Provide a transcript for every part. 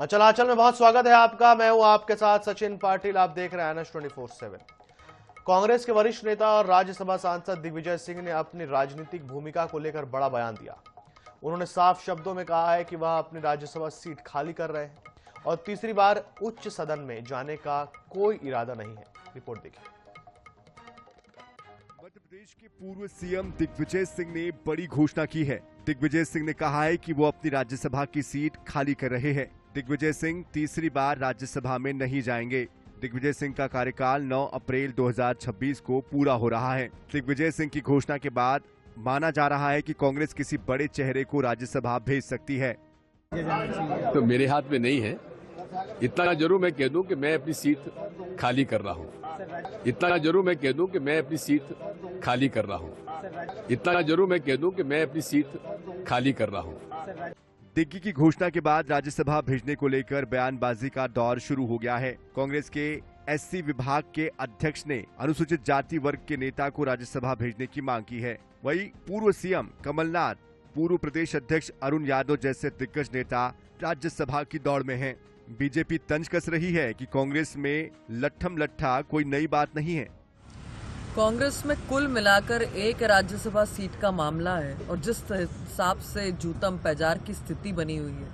अंचल में बहुत स्वागत है आपका। मैं हूं आपके साथ सचिन पाटिल। आप देख रहे हैं NS 24/7। कांग्रेस के वरिष्ठ नेता और राज्यसभा सांसद दिग्विजय सिंह ने अपनी राजनीतिक भूमिका को लेकर बड़ा बयान दिया। उन्होंने साफ शब्दों में कहा है कि वह अपनी राज्यसभा सीट खाली कर रहे हैं और तीसरी बार उच्च सदन में जाने का कोई इरादा नहीं है। रिपोर्ट देखिए। मध्य प्रदेश के पूर्व सीएम दिग्विजय सिंह ने बड़ी घोषणा की है। दिग्विजय सिंह ने कहा है कि वो अपनी राज्यसभा की सीट खाली कर रहे हैं। दिग्विजय सिंह तीसरी बार राज्यसभा में नहीं जाएंगे। दिग्विजय सिंह का कार्यकाल 9 अप्रैल 2026 को पूरा हो रहा है। दिग्विजय सिंह की घोषणा के बाद माना जा रहा है कि कांग्रेस किसी बड़े चेहरे को राज्यसभा भेज सकती है। तो मेरे हाथ में नहीं है। इतना जरूर मैं कह दूं कि मैं अपनी सीट खाली कर रहा हूं। इतना जरूर मैं कह दूं कि मैं अपनी सीट खाली कर रहा हूं। इतना जरूर मैं कह दूं कि मैं अपनी सीट खाली कर रहा हूं। दिग्गी की घोषणा के बाद राज्यसभा भेजने को लेकर बयानबाजी का दौर शुरू हो गया है। कांग्रेस के SC विभाग के अध्यक्ष ने अनुसूचित जाति वर्ग के नेता को राज्यसभा भेजने की मांग की है। वहीं पूर्व सीएम कमलनाथ, पूर्व प्रदेश अध्यक्ष अरुण यादव जैसे दिग्गज नेता राज्यसभा की दौड़ में हैं। बीजेपी तंज कस रही है कि कांग्रेस में लट्ठम लट्ठा कोई नई बात नहीं है। कांग्रेस में कुल मिलाकर एक राज्यसभा सीट का मामला है और जिस हिसाब से जूतम पैजार की स्थिति बनी हुई है,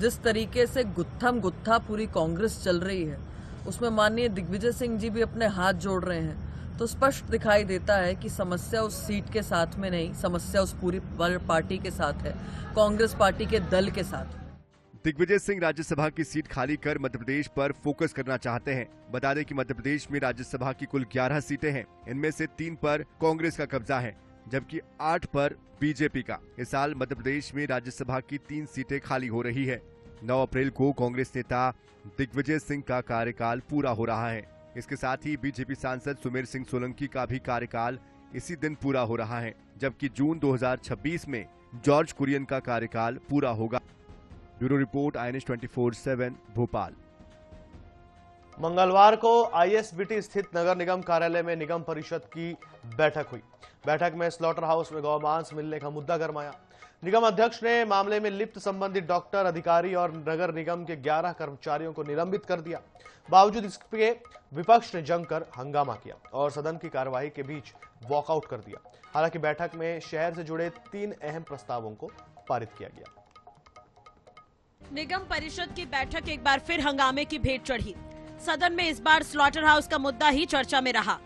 जिस तरीके से गुत्थम गुत्था पूरी कांग्रेस चल रही है, उसमें माननीय दिग्विजय सिंह जी भी अपने हाथ जोड़ रहे हैं, तो स्पष्ट दिखाई देता है कि समस्या उस सीट के साथ में नहीं, समस्या उस पूरी पार्टी के साथ है, कांग्रेस पार्टी के दल के साथ। दिग्विजय सिंह राज्यसभा की सीट खाली कर मध्य प्रदेश पर फोकस करना चाहते हैं। बता दें कि मध्य प्रदेश में राज्यसभा की कुल 11 सीटें हैं। इनमें से 3 पर कांग्रेस का कब्जा है, जबकि 8 पर बीजेपी का। इस साल मध्य प्रदेश में राज्यसभा की 3 सीटें खाली हो रही है। 9 अप्रैल को कांग्रेस नेता दिग्विजय सिंह का कार्यकाल पूरा हो रहा है। इसके साथ ही बीजेपी सांसद सुमेर सिंह सोलंकी का भी कार्यकाल इसी दिन पूरा हो रहा है, जबकि जून 2026 में जॉर्ज कुरियन का कार्यकाल पूरा होगा। Bureau report NS 24/7 Bhopal. मंगलवार को ISBT स्थित नगर निगम कार्यालय में निगम परिषद की बैठक हुई। बैठक में स्लॉटर हाउस में गौमांस मिलने का मुद्दा गरमाया। निगम अध्यक्ष ने मामले में लिप्त संबंधित डॉक्टर, अधिकारी और नगर निगम के 11 कर्मचारियों को निलंबित कर दिया। बावजूद इसके विपक्ष ने जमकर हंगामा किया और सदन की कार्यवाही के बीच वॉकआउट कर दिया। हालांकि बैठक में शहर से जुड़े 3 अहम प्रस्तावों को पारित किया गया। निगम परिषद की बैठक एक बार फिर हंगामे की भेंट चढ़ी। सदन में इस बार स्लॉटर हाउस का मुद्दा ही चर्चा में रहा।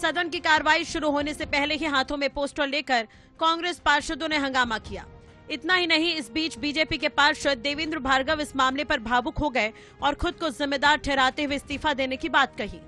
सदन की कार्रवाई शुरू होने से पहले ही हाथों में पोस्टर लेकर कांग्रेस पार्षदों ने हंगामा किया। इतना ही नहीं, इस बीच बीजेपी के पार्षद देवेंद्र भार्गव इस मामले पर भावुक हो गए और खुद को जिम्मेदार ठहराते हुए इस्तीफा देने की बात कही।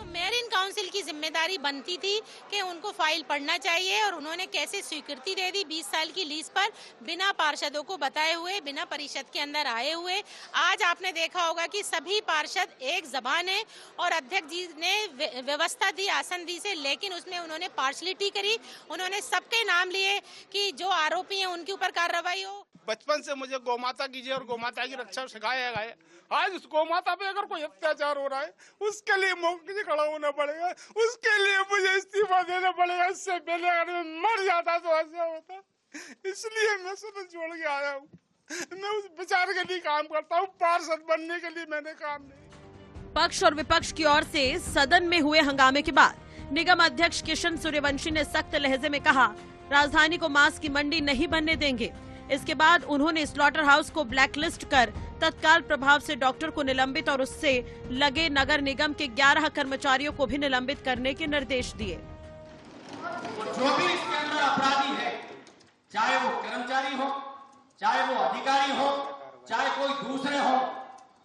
मेयर इन काउंसिल की जिम्मेदारी बनती थी कि उनको फाइल पढ़ना चाहिए और उन्होंने कैसे स्वीकृति दे दी 20 साल की लीज पर, बिना पार्षदों को बताए हुए, बिना परिषद के अंदर आए हुए। आज आपने देखा होगा कि सभी पार्षद एक जबान है और अध्यक्ष जी ने व्यवस्था दी, आसन दी से, लेकिन उसमें उन्होंने पार्शलिटी करी। उन्होंने सबके नाम लिए कि जो आरोपी हैं उनके ऊपर कार्रवाई हो। बचपन से मुझे गौमाता कीजिए और गौमाता की रक्षा सिखाया गया है। आज उस गौमाता पे अगर कोई अत्याचार हो रहा है, उसके लिए मौके से खड़ा होना पड़ेगा, उसके लिए मुझे इस्तीफा देना पड़ेगा। इससे पहले अगर मैं मर जाता तो ऐसा होता, इसलिए मैं सदन छोड़ के आया हूँ। मैं उस विचार के लिए काम करता हूँ, पार्षद बनने के लिए मैंने काम नहीं। पक्ष और विपक्ष की ओर से सदन में हुए हंगामे के बाद निगम अध्यक्ष किशन सूर्यवंशी ने सख्त लहजे में कहा, राजधानी को मांस की मंडी नहीं बनने देंगे। इसके बाद उन्होंने स्लॉटर हाउस को ब्लैकलिस्ट कर तत्काल प्रभाव से डॉक्टर को निलंबित और उससे लगे नगर निगम के 11 कर्मचारियों को भी निलंबित करने के निर्देश दिए। जो भी इसके अंदर अपराधी है, चाहे वो कर्मचारी हो, चाहे वो अधिकारी हो, चाहे कोई दूसरे हो,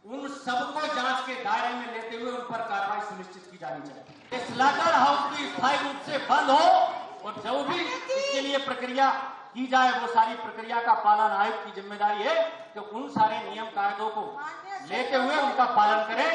उन सबको जांच के दायरे में लेते हुए उन पर कार्रवाई सुनिश्चित की जानी चाहिए। स्लॉटर हाउस भी स्थायी रूप से बंद हो और जो भी इसके लिए प्रक्रिया की जाए, वो सारी प्रक्रिया का पालन आयुक्त की जिम्मेदारी है कि उन सारे नियम कायदों को लेते हुए उनका पालन करें।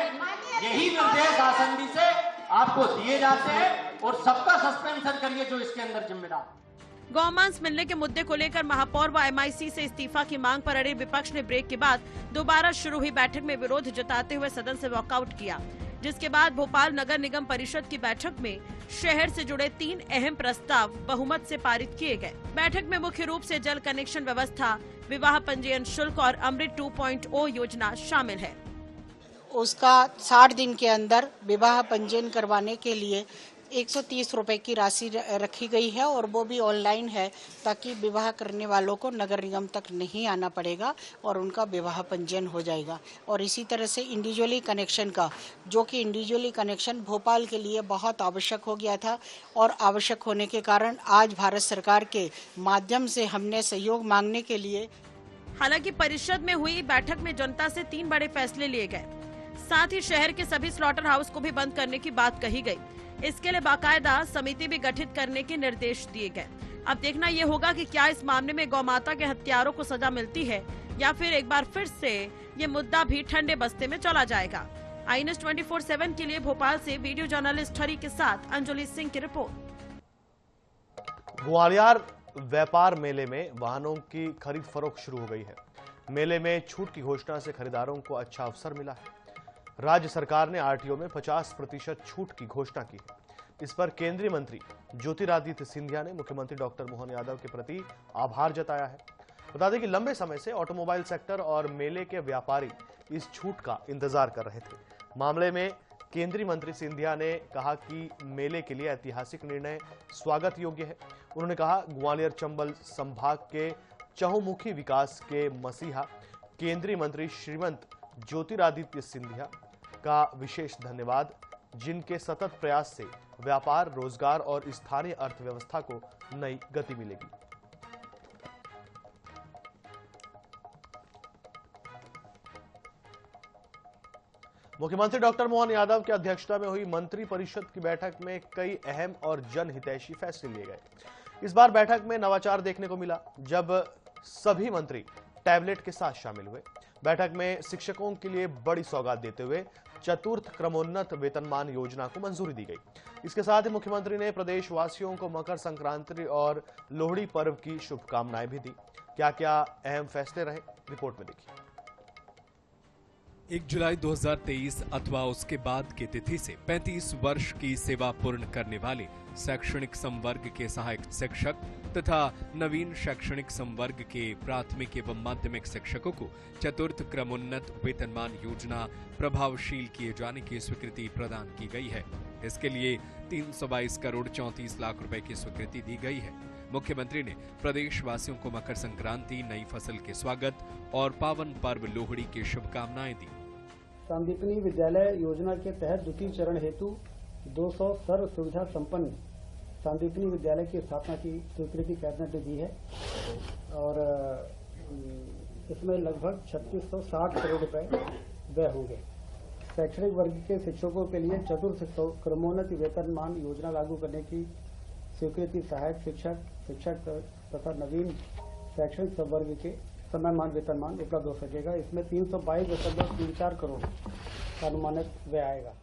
यही निर्देश आसंदी से आपको दिए जाते हैं और सबका सस्पेंशन करिए जो इसके अंदर जिम्मेदार। गौमांस मिलने के मुद्दे को लेकर महापौर व MIC से इस्तीफा की मांग पर अड़े विपक्ष ने ब्रेक के बाद दोबारा शुरू हुई बैठक में विरोध जताते हुए सदन से वॉकआउट किया। जिसके बाद भोपाल नगर निगम परिषद की बैठक में शहर से जुड़े 3 अहम प्रस्ताव बहुमत से पारित किए गए। बैठक में मुख्य रूप से जल कनेक्शन व्यवस्था, विवाह पंजीयन शुल्क और अमृत 2.0 योजना शामिल है। उसका 60 दिन के अंदर विवाह पंजीयन करवाने के लिए 130 रुपए की राशि रखी गई है और वो भी ऑनलाइन है, ताकि विवाह करने वालों को नगर निगम तक नहीं आना पड़ेगा और उनका विवाह पंजीयन हो जाएगा। और इसी तरह से इंडिविजुअली कनेक्शन का, जो कि इंडिविजुअली कनेक्शन भोपाल के लिए बहुत आवश्यक हो गया था और आवश्यक होने के कारण आज भारत सरकार के माध्यम से हमने सहयोग मांगने के लिए। हालांकि परिषद में हुई बैठक में जनता से 3 बड़े फैसले लिए गए। साथ ही शहर के सभी स्लॉटर हाउस को भी बंद करने की बात कही गई। इसके लिए बाकायदा समिति भी गठित करने के निर्देश दिए गए। अब देखना ये होगा कि क्या इस मामले में गौमाता के हत्यारों को सजा मिलती है या फिर एक बार फिर से ये मुद्दा भी ठंडे बस्ते में चला जाएगा। INS 24/7 के लिए भोपाल से वीडियो जर्नलिस्ट हरी के साथ अंजलि सिंह की रिपोर्ट। ग्वालियर व्यापार मेले में वाहनों की खरीद फरोख्त शुरू हो गई है। मेले में छूट की घोषणा से खरीदारों को अच्छा अवसर मिला है। राज्य सरकार ने RTO में 50% छूट की घोषणा की है। इस पर केंद्रीय मंत्री ज्योतिरादित्य सिंधिया ने मुख्यमंत्री डॉक्टर मोहन यादव के प्रति आभार जताया है। बता दें कि लंबे समय से ऑटोमोबाइल सेक्टर और मेले के व्यापारी इस छूट का इंतजार कर रहे थे। मामले में केंद्रीय मंत्री सिंधिया ने कहा कि मेले के लिए ऐतिहासिक निर्णय स्वागत योग्य है। उन्होंने कहा, ग्वालियर चंबल संभाग के चहुमुखी विकास के मसीहा केंद्रीय मंत्री श्रीमंत ज्योतिरादित्य सिंधिया का विशेष धन्यवाद, जिनके सतत प्रयास से व्यापार, रोजगार और स्थानीय अर्थव्यवस्था को नई गति मिलेगी। मुख्यमंत्री डॉक्टर मोहन यादव की अध्यक्षता में हुई मंत्री परिषद की बैठक में कई अहम और जनहितैषी फैसले लिए गए। इस बार बैठक में नवाचार देखने को मिला, जब सभी मंत्री टैबलेट के साथ शामिल हुए। बैठक में शिक्षकों के लिए बड़ी सौगात देते हुए चतुर्थ क्रमोन्नत वेतनमान योजना को मंजूरी दी गई। इसके साथ ही मुख्यमंत्री ने प्रदेशवासियों को मकर संक्रांति और लोहड़ी पर्व की शुभकामनाएं भी दी। क्या क्या अहम फैसले रहे, रिपोर्ट में देखिए। 1 जुलाई 2023 अथवा उसके बाद की तिथि से 35 वर्ष की सेवा पूर्ण करने वाले शैक्षणिक संवर्ग के सहायक शिक्षक तथा नवीन शैक्षणिक संवर्ग के प्राथमिक एवं माध्यमिक शिक्षकों को चतुर्थ क्रमोन्नत वेतनमान योजना प्रभावशील किए जाने की स्वीकृति प्रदान की गई है। इसके लिए 322 करोड़ 34 लाख रुपए की स्वीकृति दी गई है। मुख्यमंत्री ने प्रदेशवासियों को मकर संक्रांति, नई फसल के स्वागत और पावन पर्व लोहड़ी की शुभकामनाएं दी। सांदीपनी विद्यालय योजना के तहत द्वितीय चरण हेतु 200 सर्व सुविधा संपन्न सांदीपनी विद्यालय की स्थापना की स्वीकृति कैबिनेट ने दी है और इसमें लगभग 3660 करोड़ रुपए व्यय होंगे। शैक्षणिक वर्ग के शिक्षकों के लिए चतुर्थ क्रमोन्नत वेतनमान योजना लागू करने की स्वीकृति सहायक शिक्षक तथा नवीन शैक्षणिक संवर्ग के समयमान वेतनमान उपलब्ध हो सकेगा। इसमें 322.34 करोड़ का अनुमानित व्यय आएगा।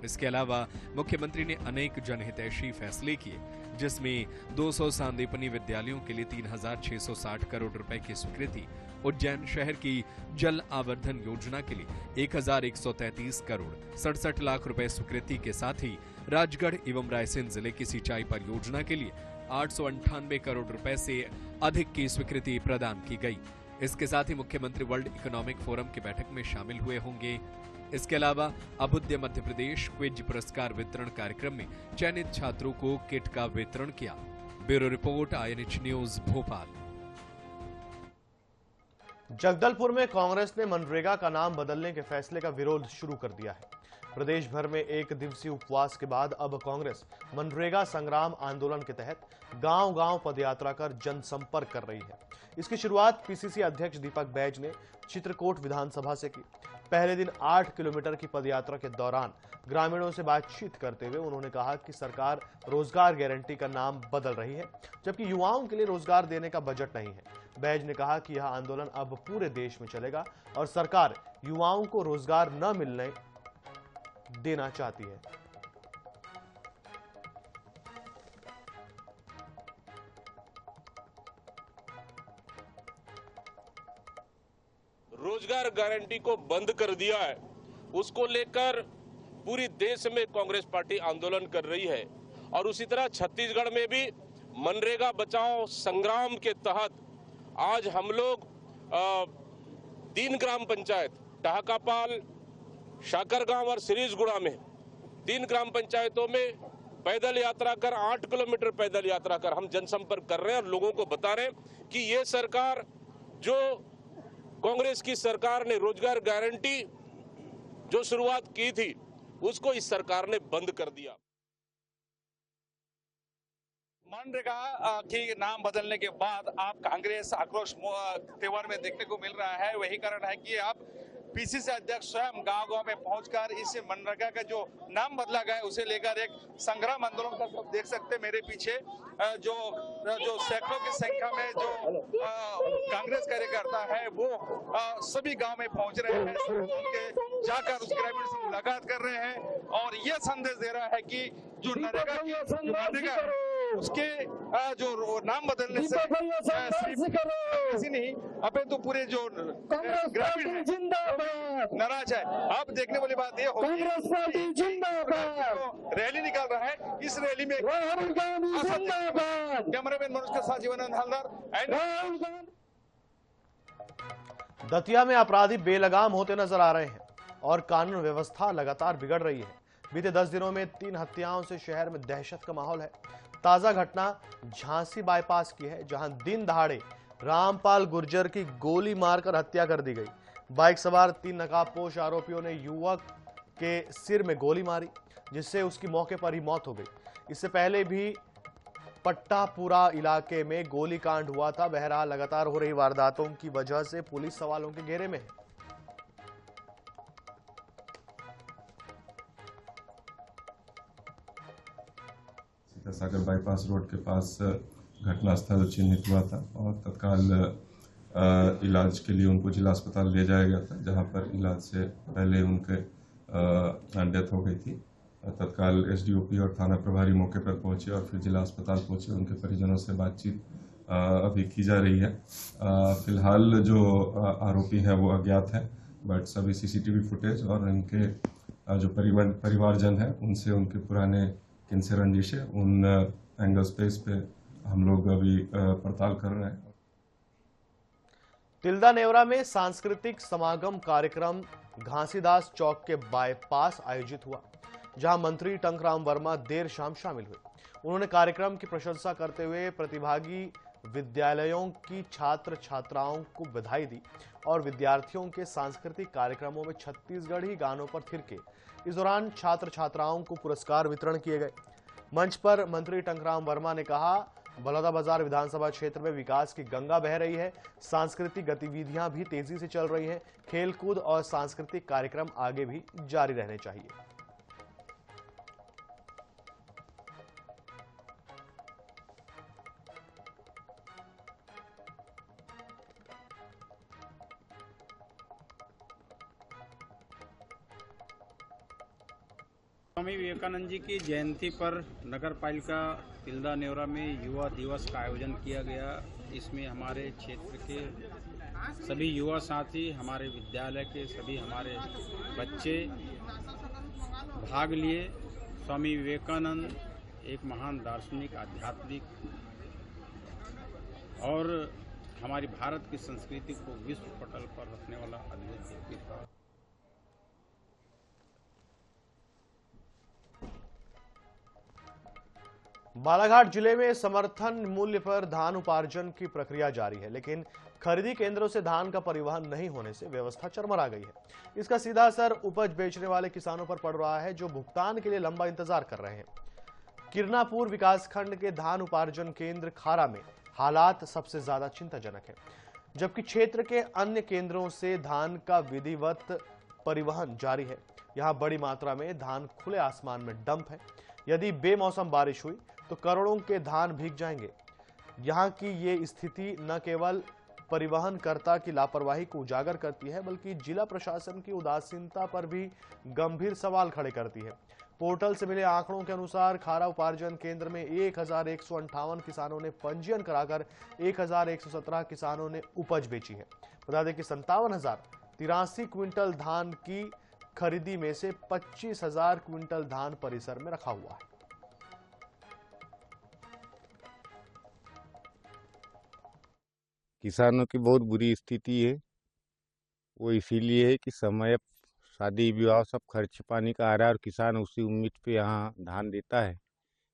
इसके अलावा मुख्यमंत्री ने अनेक जनहितैषी फैसले किए, जिसमें 200 सांदीपनी विद्यालयों के लिए 3660 करोड़ रुपए की स्वीकृति, उज्जैन शहर की जल आवर्धन योजना के लिए 1133 करोड़ 67 लाख रुपए स्वीकृति के साथ ही राजगढ़ एवं रायसेन जिले की सिंचाई परियोजना के लिए 898 करोड़ रुपए से अधिक की स्वीकृति प्रदान की गई। इसके साथ ही मुख्यमंत्री वर्ल्ड इकोनॉमिक फोरम की बैठक में शामिल हुए होंगे। इसके अलावा अभुद्य मध्य प्रदेश क्विज पुरस्कार वितरण कार्यक्रम में चयनित छात्रों को किट का वितरण किया। Bureau report, INH news, Bhopal. Jagdalpur में कांग्रेस ने मनरेगा का नाम बदलने के फैसले का विरोध शुरू कर दिया है। प्रदेश भर में 1 दिवसीय उपवास के बाद अब कांग्रेस मनरेगा संग्राम आंदोलन के तहत गांव-गांव पदयात्रा कर जनसंपर्क कर रही है। इसकी शुरुआत PCC अध्यक्ष दीपक बैज ने चित्रकूट विधानसभा से की। पहले दिन 8 किलोमीटर की पदयात्रा के दौरान ग्रामीणों से बातचीत करते हुए उन्होंने कहा कि सरकार रोजगार गारंटी का नाम बदल रही है, जबकि युवाओं के लिए रोजगार देने का बजट नहीं है। बैज ने कहा कि यह आंदोलन अब पूरे देश में चलेगा और सरकार युवाओं को रोजगार न मिलने देना चाहती है। रोजगार गारंटी को बंद कर दिया है, उसको लेकर पूरी देश में कांग्रेस पार्टी आंदोलन कर रही है। और उसी तरह छत्तीसगढ़ में भी मनरेगा बचाओ संग्राम के तहत आज हम लोग 3 ग्राम पंचायत टाहकापाल, शाकरगांव और सिरीसगुड़ा में 3 ग्राम पंचायतों में पैदल यात्रा कर 8 किलोमीटर पैदल यात्रा कर हम जनसंपर्क कर रहे हैं और लोगों को बता रहे हैं कि ये सरकार जो कांग्रेस की सरकार ने रोजगार गारंटी जो शुरुआत की थी उसको इस सरकार ने बंद कर दिया। मनरेगा की नाम बदलने के बाद आप कांग्रेस आक्रोश त्योहार में देखने को मिल रहा है। वही कारण है कि आप पीसीसी अध्यक्ष स्वयं गांव-गांव में पहुंचकर इस मनरेगा का जो नाम बदला गया है उसे लेकर एक संग्राम आंदोलन का आप देख सकते हैं मेरे पीछे जो सैकड़ों की संख्या में जो कांग्रेस कार्यकर्ता है वो सभी गांव में पहुंच रहे हैं, उनके जाकर उस ग्रामीण से मुलाकात कर रहे हैं और ये संदेश दे रहा है कि जो नरेगा की उसके जो नाम बदलने से ऐसी नहीं अपितु पूरे जो ग्रामीण नाराज है। अब देखने वाली बात ये होगी रैली निकाल रहा है, इस रैली में कैमरामैन मनोज के साथ जीवनानंद हलदर। दतिया में अपराधी बेलगाम होते नजर आ रहे हैं और कानून व्यवस्था लगातार बिगड़ रही है। बीते 10 दिनों में 3 हत्याओं से शहर में दहशत का माहौल है। ताजा घटना झांसी बाईपास की है, जहां दिन दहाड़े रामपाल गुर्जर की गोली मारकर हत्या कर दी गई। बाइक सवार 3 नकाबपोश आरोपियों ने युवक के सिर में गोली मारी, जिससे उसकी मौके पर ही मौत हो गई। इससे पहले भी पट्टापुरा इलाके में गोलीकांड हुआ था। बहरहाल लगातार हो रही वारदातों की वजह से पुलिस सवालों के घेरे में है। सागर बाईपास रोड के पास घटनास्थल चिन्हित हुआ था और तत्काल इलाज के लिए उनको जिला अस्पताल ले जाया गया था, जहां पर इलाज से पहले उनके डेथ हो गई थी। तत्काल एसडीओपी और थाना प्रभारी मौके पर पहुंचे और फिर जिला अस्पताल पहुंचे। उनके परिजनों से बातचीत अभी की जा रही है। फिलहाल जो आरोपी है वो अज्ञात है, बट सभी सीसीटीवी फुटेज और इनके जो परिवारजन है उनसे उनके पुराने किनसे रंजिश है उन एंगल्स पे इस पे हम लोग अभी पड़ताल कर रहे हैं। तिल्दा नेवरा में सांस्कृतिक समागम कार्यक्रम घासीदास चौक के बाईपास आयोजित हुआ, जहां मंत्री टंकराम वर्मा देर शाम शामिल हुए। उन्होंने कार्यक्रम की प्रशंसा करते हुए प्रतिभागी विद्यालयों की छात्र छात्राओं को बधाई दी और विद्यार्थियों के सांस्कृतिक कार्यक्रमों में छत्तीसगढ़ी गानों पर थिरके। इस दौरान छात्र छात्राओं को पुरस्कार वितरण किए गए। मंच पर मंत्री टंकराम वर्मा ने कहा, बलौदाबाजार विधानसभा क्षेत्र में विकास की गंगा बह रही है। सांस्कृतिक गतिविधियां भी तेजी से चल रही हैं। खेलकूद और सांस्कृतिक कार्यक्रम आगे भी जारी रहने चाहिए। स्वामी विवेकानंद जी की जयंती पर नगर पालिका तिल्दा नेवरा में युवा दिवस का आयोजन किया गया। इसमें हमारे क्षेत्र के सभी युवा साथी, हमारे विद्यालय के सभी हमारे बच्चे भाग लिए। स्वामी विवेकानंद एक महान दार्शनिक, आध्यात्मिक और हमारी भारत की संस्कृति को विश्व पटल पर रखने वाला अद्भुत व्यक्ति था। बालाघाट जिले में समर्थन मूल्य पर धान उपार्जन की प्रक्रिया जारी है, लेकिन खरीदी केंद्रों से धान का परिवहन नहीं होने से व्यवस्था चरमरा गई है। इसका सीधा असर उपज बेचने वाले किसानों पर पड़ रहा है, जो भुगतान के लिए लंबा इंतजार कर रहे हैं। किरनापुर विकासखंड के धान उपार्जन केंद्र खारा में हालात सबसे ज्यादा चिंताजनक है, जबकि क्षेत्र के अन्य केंद्रों से धान का विधिवत परिवहन जारी है। यहाँ बड़ी मात्रा में धान खुले आसमान में डंप है। यदि बेमौसम बारिश हुई तो करोड़ों के धान भीग जाएंगे। यहाँ की ये स्थिति न केवल परिवहनकर्ता की लापरवाही को उजागर करती है, बल्कि जिला प्रशासन की उदासीनता पर भी गंभीर सवाल खड़े करती है। पोर्टल से मिले आंकड़ों के अनुसार खारा उपार्जन केंद्र में 1158 किसानों ने पंजीयन कराकर 1117 किसानों ने उपज बेची है। बता दें कि 57,083 क्विंटल धान की खरीदी में से 25,000 क्विंटल धान परिसर में रखा हुआ है। किसानों की बहुत बुरी स्थिति है। वो इसीलिए है कि समय शादी विवाह सब खर्च पानी का आ रहा है और किसान उसी उम्मीद पे यहाँ धान देता है,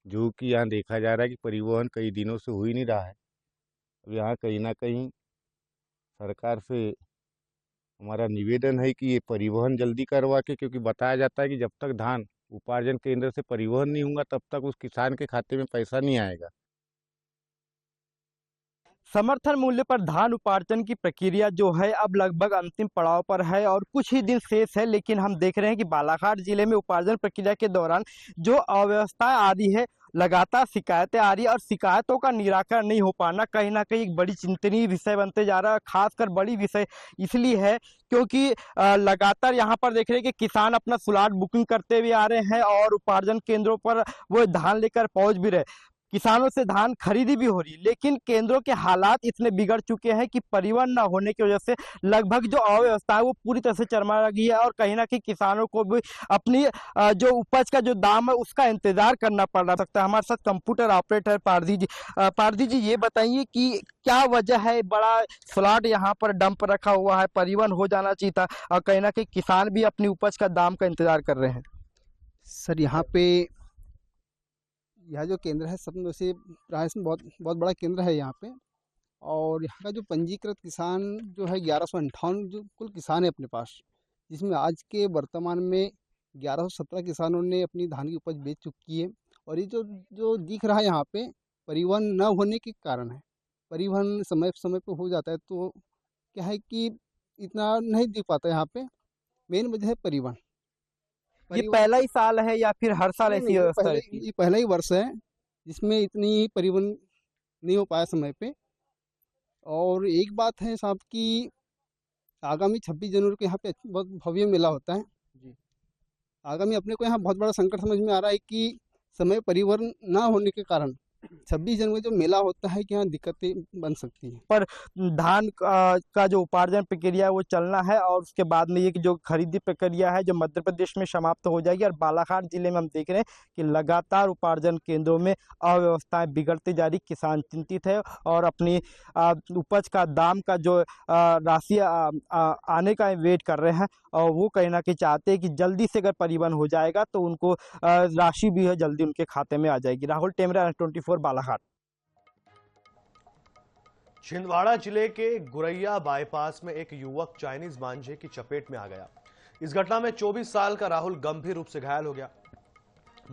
जो कि यहाँ देखा जा रहा है कि परिवहन कई दिनों से हो ही नहीं रहा है। अब यहाँ कहीं ना कहीं सरकार से हमारा निवेदन है कि ये परिवहन जल्दी करवा के, क्योंकि बताया जाता है कि जब तक धान उपार्जन केंद्र से परिवहन नहीं होगा तब तक उस किसान के खाते में पैसा नहीं आएगा। समर्थन मूल्य पर धान उपार्जन की प्रक्रिया जो है अब लगभग अंतिम पड़ाव पर है और कुछ ही दिन शेष है, लेकिन हम देख रहे हैं कि बालाघाट जिले में उपार्जन प्रक्रिया के दौरान जो अव्यवस्थाएं आ रही है, लगातार शिकायतें आ रही है और शिकायतों का निराकरण नहीं हो पाना कहीं ना कहीं एक बड़ी चिंतनीय विषय बनते जा रहा है। खासकर बड़ी विषय इसलिए है क्योंकि लगातार यहाँ पर देख रहे हैं कि किसान अपना स्लॉट बुकिंग करते हुए आ रहे हैं और उपार्जन केंद्रों पर वो धान लेकर पहुंच भी रहे। किसानों से धान खरीदी भी हो रही है, लेकिन केंद्रों के हालात इतने बिगड़ चुके हैं कि परिवहन न होने की वजह से लगभग जो अव्यवस्था है वो पूरी तरह से चरमरा गई है और कहीं ना कहीं किसानों को भी अपनी जो उपज का जो दाम है उसका इंतजार करना पड़ रहा सकता है। हमारे साथ कंप्यूटर ऑपरेटर पारदी जी। पारदी जी, ये बताइए कि क्या वजह है, बड़ा स्लॉट यहाँ पर डंप रखा हुआ है, परिवहन हो जाना चाहिए था और कहीं ना कहीं किसान भी अपनी उपज का दाम का इंतजार कर रहे हैं। सर, यहाँ पे यह जो केंद्र है सब में से राजस्थान बहुत बड़ा केंद्र है यहाँ पे, और यहाँ का जो पंजीकृत किसान जो है 1158 जो कुल किसान है अपने पास, जिसमें आज के वर्तमान में 1117 किसानों ने अपनी धान की उपज बेच चुकी है। और ये जो दिख रहा है यहाँ पे परिवहन न होने के कारण है। परिवहन समय समय पे हो जाता है तो क्या है कि इतना नहीं दिख पाता यहाँ पे। मेन वजह है परिवहन। ये पहला ही साल है या फिर हर साल ऐसी व्यवस्था रहती है? ये पहला ही वर्ष है जिसमें इतनी परिवहन नहीं हो पाया समय पे। और एक बात है साहब कि आगामी 26 जनवरी को यहाँ पे बहुत भव्य मेला होता है जी। आगामी अपने को यहाँ बहुत बड़ा संकट समझ में आ रहा है कि समय परिवहन ना होने के कारण 26 जनवरी जो मेला होता है कि यहाँ दिक्कतें बन सकती हैं। पर धान का जो उपार्जन प्रक्रिया है वो चलना है और उसके बाद में ये जो खरीदी प्रक्रिया है जो मध्य प्रदेश में समाप्त हो जाएगी। और बालाघाट जिले में हम देख रहे हैं कि लगातार उपार्जन केंद्रों में अव्यवस्थाएं बिगड़ती जा रही, किसान चिंतित है और अपनी उपज का दाम का जो राशि आने का वेट कर रहे हैं और वो कहीं ना कहीं चाहते हैं कि जल्दी से अगर परिवहन हो जाएगा तो उनको राशि भी है जल्दी उनके खाते में आ जाएगी। राहुल टेमरा, 24 बालाघाट। छिंदवाड़ा जिले के गुरैया बाईपास में एक युवक चाइनीज मांझे की चपेट में आ गया। इस घटना में 24 साल का राहुल गंभीर रूप से घायल हो गया।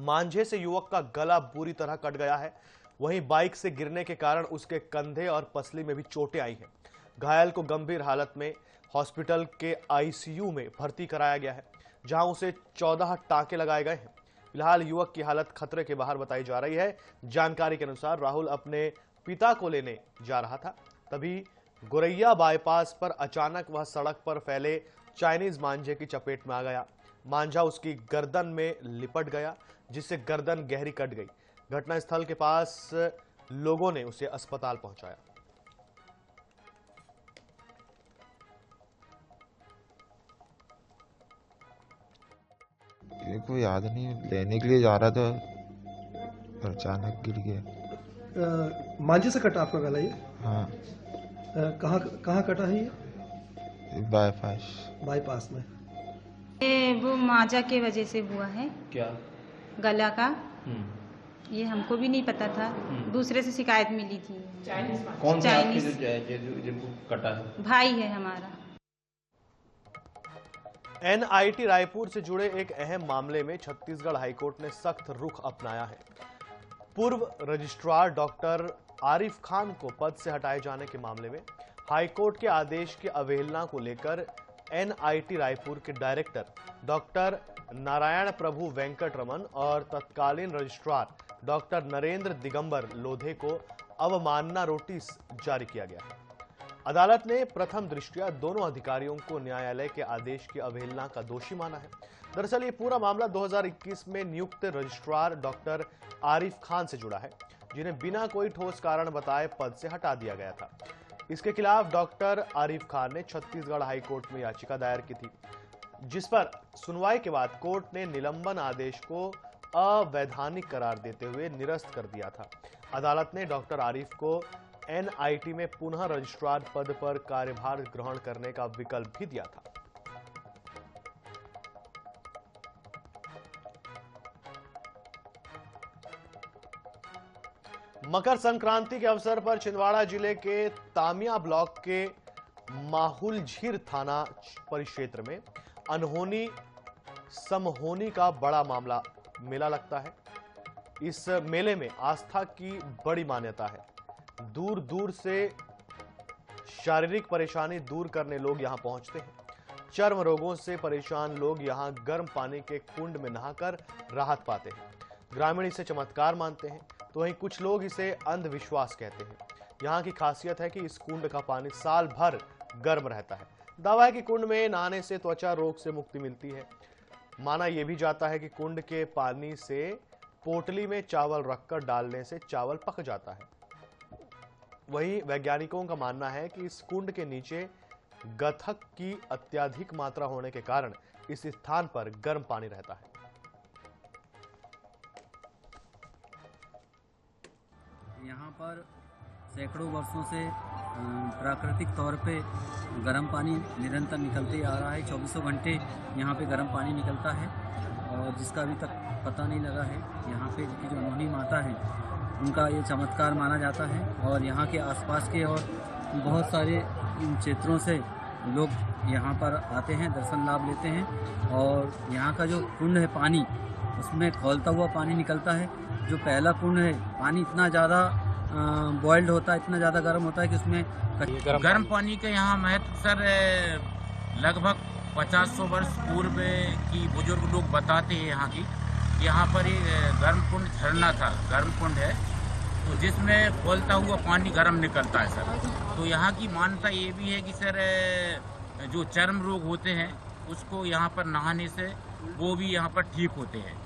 मांझे से युवक का गला बुरी तरह कट गया है। वहीं बाइक से गिरने के कारण उसके कंधे और पसली में भी चोटें आई हैं। घायल को गंभीर हालत में हॉस्पिटल के आईसीयू में भर्ती कराया गया है, जहां उसे 14 टांके लगाए गए हैं। फिलहाल युवक की हालत खतरे के बाहर बताई जा रही है। जानकारी के अनुसार राहुल अपने पिता को लेने जा रहा था, तभी गुरैया बाईपास पर अचानक वह सड़क पर फैले चाइनीज मांझे की चपेट में आ गया। मांझा उसकी गर्दन में लिपट गया, जिससे गर्दन गहरी कट गई। घटनास्थल के पास लोगों ने उसे अस्पताल पहुंचाया। को याद नहीं, लेने के लिए जा रहा था और अचानक गिर गया। मांझे से कटा आपका गला ये? हाँ। कहाँ कटा है ये? बाईपास में। वो मांझा के वजह से हुआ है। क्या? गला का। ये हमको भी नहीं पता था, दूसरे से शिकायत मिली थी। कौन सा जिनको कटा है? भाई है हमारा। एनआईटी रायपुर से जुड़े एक अहम मामले में छत्तीसगढ़ हाईकोर्ट ने सख्त रुख अपनाया है। पूर्व रजिस्ट्रार डॉक्टर आरिफ खान को पद से हटाए जाने के मामले में हाईकोर्ट के आदेश की अवहेलना को लेकर एनआईटी रायपुर के डायरेक्टर डॉक्टर नारायण प्रभु वेंकटरमन और तत्कालीन रजिस्ट्रार डॉक्टर नरेंद्र दिगंबर लोधे को अवमानना नोटिस जारी किया गया है। अदालत ने प्रथम दृष्टया दोनों अधिकारियों को न्यायालय के आदेश की अवहेलना का दोषी माना है। दरअसल ये पूरा मामला 2021 में नियुक्त रजिस्ट्रार डॉक्टर आरिफ खान से जुड़ा है, जिन्हें बिना कोई ठोस कारण बताए पद से हटा दिया गया था। इसके खिलाफ डॉक्टर आरिफ खान ने छत्तीसगढ़ हाईकोर्ट में याचिका दायर की थी। जिस पर सुनवाई के बाद कोर्ट ने निलंबन आदेश को अवैधानिक करार देते हुए निरस्त कर दिया था। अदालत ने डॉक्टर आरिफ को एनआईटी में पुनः रजिस्ट्रार पद पर कार्यभार ग्रहण करने का विकल्प भी दिया था। मकर संक्रांति के अवसर पर छिंदवाड़ा जिले के तामिया ब्लॉक के माहुलझीर थाना परिक्षेत्र में अनहोनी समहोनी का बड़ा मामला मेला लगता है। इस मेले में आस्था की बड़ी मान्यता है। दूर दूर से शारीरिक परेशानी दूर करने लोग यहां पहुंचते हैं। चर्म रोगों से परेशान लोग यहां गर्म पानी के कुंड में नहाकर राहत पाते हैं। ग्रामीण इसे चमत्कार मानते हैं, तो वहीं कुछ लोग इसे अंधविश्वास कहते हैं। यहाँ की खासियत है कि इस कुंड का पानी साल भर गर्म रहता है। दावा है कि कुंड में नहाने से त्वचा रोग से मुक्ति मिलती है। माना यह भी जाता है कि कुंड के पानी से पोटली में चावल रखकर डालने से चावल पक जाता है। वहीं वैज्ञानिकों का मानना है कि इस कुंड के नीचे गंधक की अत्यधिक मात्रा होने के कारण इस स्थान पर गर्म पानी रहता है। यहाँ पर सैकड़ों वर्षों से प्राकृतिक तौर पे गर्म पानी निरंतर निकलते आ रहा है। 24 घंटे यहाँ पे गर्म पानी निकलता है और जिसका अभी तक पता नहीं लगा है। यहाँ पे की जो अनहोनी माता है उनका ये चमत्कार माना जाता है और यहाँ के आसपास के और बहुत सारे क्षेत्रों से लोग यहाँ पर आते हैं, दर्शन लाभ लेते हैं। और यहाँ का जो कुंड है पानी, उसमें खौलता हुआ पानी निकलता है। जो पहला कुंड है पानी इतना ज़्यादा बॉइल्ड होता है, इतना ज़्यादा गर्म होता है कि उसमें गर्म पानी का यहाँ महत्व सर लगभग 50-100 वर्ष पूर्व की बुजुर्ग लोग बताते हैं यहाँ की। यहाँ पर एक गर्म कुंड झरना था, गर्म कुंड है तो जिसमें खौलता हुआ पानी गर्म निकलता है सर। तो यहाँ की मान्यता ये भी है कि सर जो चर्म रोग होते हैं उसको यहाँ पर नहाने से वो भी यहाँ पर ठीक होते हैं।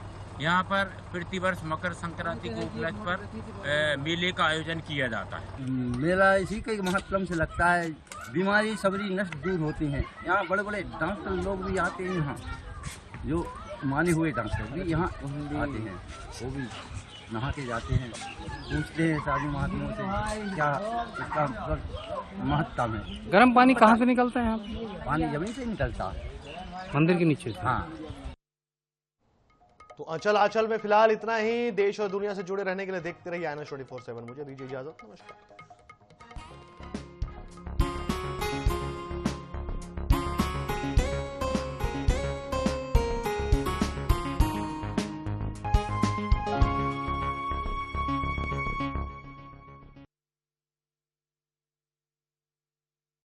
यहाँ पर प्रतिवर्ष मकर संक्रांति के उपलक्ष्य पर मेले का आयोजन किया जाता है। मेला इसी के महत्व से लगता है। बीमारी सबरी नष्ट दूर होती हैं। यहाँ बड़े बड़े डॉक्टर लोग भी आते हैं, यहाँ जो माने हुए डॉक्टर भी यहाँ आते हैं, वो भी नहा के जाते हैं, पूछते हैं साधु महात्माओं से क्या इसका महत्व है। गर्म पानी कहाँ से निकलता है? यहाँ पानी जमीन से निकलता है, मंदिर के नीचे से। हाँ। तो आंचल में फिलहाल इतना ही। देश और दुनिया से जुड़े रहने के लिए देखते रहिए INS 24/7। मुझे दीजिए इजाजत, नमस्कार।